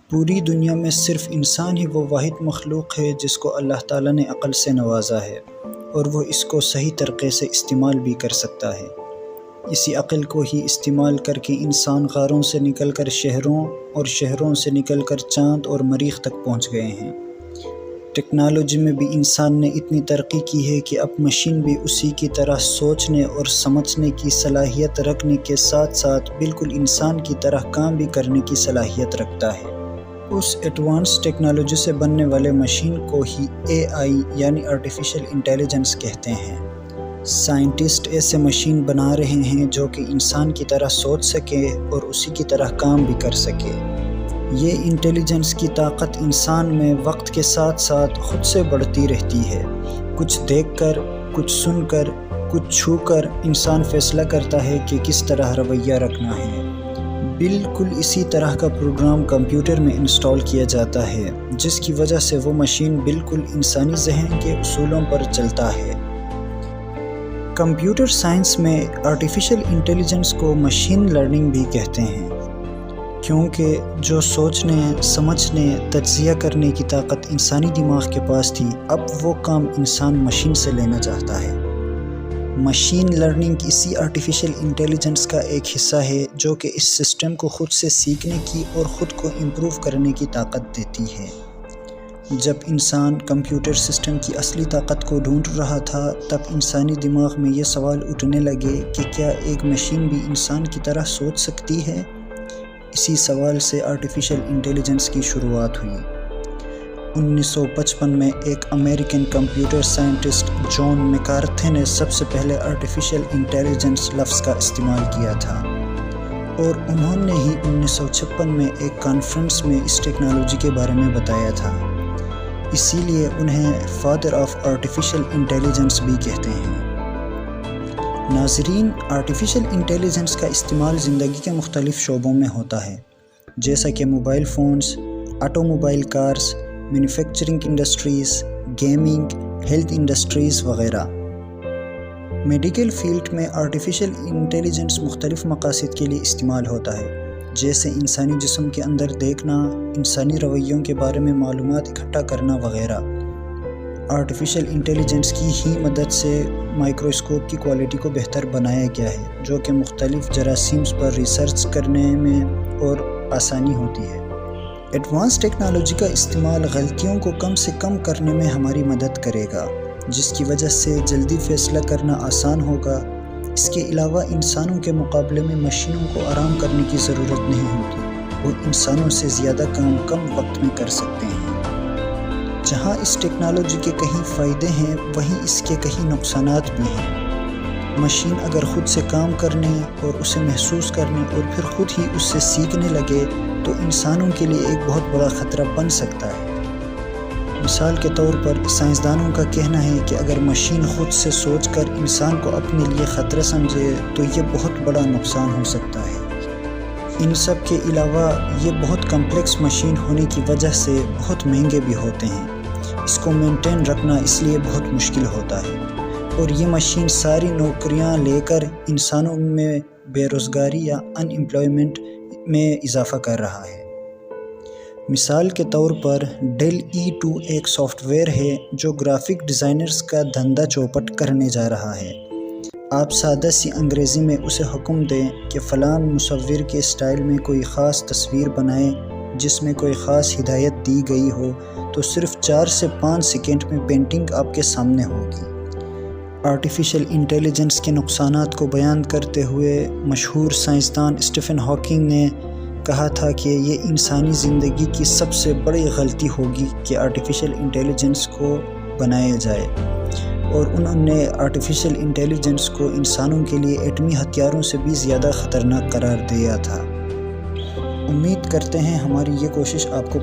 پوری دنیا میں صرف انسان ہی وہ واحد مخلوق ہے جس کو اللہ تعالیٰ نے عقل سے نوازا ہے اور وہ اس کو صحیح طریقے سے استعمال بھی کر سکتا ہے۔ اسی عقل کو ہی استعمال کر کے انسان غاروں سے نکل کر شہروں اور شہروں سے نکل کر چاند اور مریخ تک پہنچ گئے ہیں۔ ٹیکنالوجی میں بھی انسان نے اتنی ترقی کی ہے کہ اب مشین بھی اسی کی طرح سوچنے اور سمجھنے کی صلاحیت رکھنے کے ساتھ ساتھ بالکل انسان کی طرح کام بھی کرنے کی صلاحیت رکھتا ہے۔ اس ایڈوانس ٹیکنالوجی سے بننے والے مشین کو ہی AI یعنی آرٹیفیشل انٹیلیجنس کہتے ہیں۔ سائنٹسٹ ایسے مشین بنا رہے ہیں جو کہ انسان کی طرح سوچ سکے اور اسی کی طرح کام بھی کر سکے۔ یہ انٹیلیجنس کی طاقت انسان میں وقت کے ساتھ ساتھ خود سے بڑھتی رہتی ہے۔ کچھ دیکھ کر، کچھ سن کر، کچھ چھو کر انسان فیصلہ کرتا ہے کہ کس طرح رویہ رکھنا ہے۔ بالکل اسی طرح کا پروگرام کمپیوٹر میں انسٹال کیا جاتا ہے، جس کی وجہ سے وہ مشین بالکل انسانی ذہن کے اصولوں پر چلتا ہے۔ کمپیوٹر سائنس میں آرٹیفیشل انٹیلیجنس کو مشین لرننگ بھی کہتے ہیں، کیونکہ جو سوچنے، سمجھنے، تجزیہ کرنے کی طاقت انسانی دماغ کے پاس تھی، اب وہ کام انسان مشین سے لینا چاہتا ہے۔ مشین لرننگ اسی آرٹیفیشل انٹیلیجنس کا ایک حصہ ہے جو کہ اس سسٹم کو خود سے سیکھنے کی اور خود کو امپروو کرنے کی طاقت دیتی ہے۔ جب انسان کمپیوٹر سسٹم کی اصلی طاقت کو ڈھونڈ رہا تھا، تب انسانی دماغ میں یہ سوال اٹھنے لگے کہ کیا ایک مشین بھی انسان کی طرح سوچ سکتی ہے؟ اسی سوال سے آرٹیفیشل انٹیلیجنس کی شروعات ہوئی۔ 1955 میں ایک امریکن کمپیوٹر سائنٹسٹ جان میکارتھے نے سب سے پہلے آرٹیفیشل انٹیلیجنس لفظ کا استعمال کیا تھا، اور انہوں نے ہی 1956 میں ایک کانفرنس میں اس ٹیکنالوجی کے بارے میں بتایا تھا۔ اسی لیے انہیں فادر آف آرٹیفیشل انٹیلیجنس بھی کہتے ہیں۔ ناظرین، آرٹیفیشل انٹیلیجنس کا استعمال زندگی کے مختلف شعبوں میں ہوتا ہے، جیسا کہ mobile phones, auto mobile cars, manufacturing industries, gaming, health industries وغیرہ۔ میڈیکل فیلڈ میں آرٹیفیشل انٹیلیجنس مختلف مقاصد کے لیے استعمال ہوتا ہے، جیسے انسانی جسم کے اندر دیکھنا، انسانی رویوں کے بارے میں معلومات اکٹھا کرنا وغیرہ۔ آرٹیفیشل انٹیلیجنس کی ہی مدد سے مائکروسکوپ کی کوالٹی کو بہتر بنایا گیا ہے، جو کہ مختلف جراثیمز پر ریسرچ کرنے میں اور آسانی ہوتی ہے۔ ایڈوانس ٹیکنالوجی کا استعمال غلطیوں کو کم سے کم کرنے میں ہماری مدد کرے گا، جس کی وجہ سے جلدی فیصلہ کرنا آسان ہوگا۔ اس کے علاوہ انسانوں کے مقابلے میں مشینوں کو آرام کرنے کی ضرورت نہیں ہوتی، وہ انسانوں سے زیادہ کام کم وقت میں کر سکتے ہیں۔ جہاں اس ٹیکنالوجی کے کہیں فائدے ہیں، وہیں اس کے کہیں نقصانات بھی ہیں۔ مشین اگر خود سے کام کرنے اور اسے محسوس کرنے اور پھر خود ہی اس سے سیکھنے لگے تو انسانوں کے لیے ایک بہت بڑا خطرہ بن سکتا ہے۔ مثال کے طور پر سائنسدانوں کا کہنا ہے کہ اگر مشین خود سے سوچ کر انسان کو اپنے لیے خطرہ سمجھے تو یہ بہت بڑا نقصان ہو سکتا ہے۔ ان سب کے علاوہ یہ بہت کمپلیکس مشین ہونے کی وجہ سے بہت مہنگے بھی ہوتے ہیں۔ اس کو مینٹین رکھنا اس لیے بہت مشکل ہوتا ہے، اور یہ مشین ساری نوکریاں لے کر انسانوں میں بے روزگاری یا ان ایمپلائمنٹ میں اضافہ کر رہا ہے۔ مثال کے طور پر ڈیل E2 ایک سافٹ ویئر ہے جو گرافک ڈیزائنرز کا دھندا چوپٹ کرنے جا رہا ہے۔ آپ سادہ سی انگریزی میں اسے حکم دیں کہ فلاں مصور کے اسٹائل میں کوئی خاص تصویر بنائیں جس میں کوئی خاص ہدایت دی گئی ہو، تو صرف 4 سے 5 سیکنڈ میں پینٹنگ آپ کے سامنے ہوگی۔ آرٹیفیشل انٹیلیجنس کے نقصانات کو بیان کرتے ہوئے مشہور سائنسدان اسٹیفن ہاکنگ نے کہا تھا کہ یہ انسانی زندگی کی سب سے بڑی غلطی ہوگی کہ آرٹیفیشل انٹیلیجنس کو بنایا جائے، اور انہوں نے آرٹیفیشل انٹیلیجنس کو انسانوں کے لیے ایٹمی ہتھیاروں سے بھی زیادہ خطرناک قرار دیا تھا۔ امید کرتے ہیں ہماری یہ کوشش آپ کو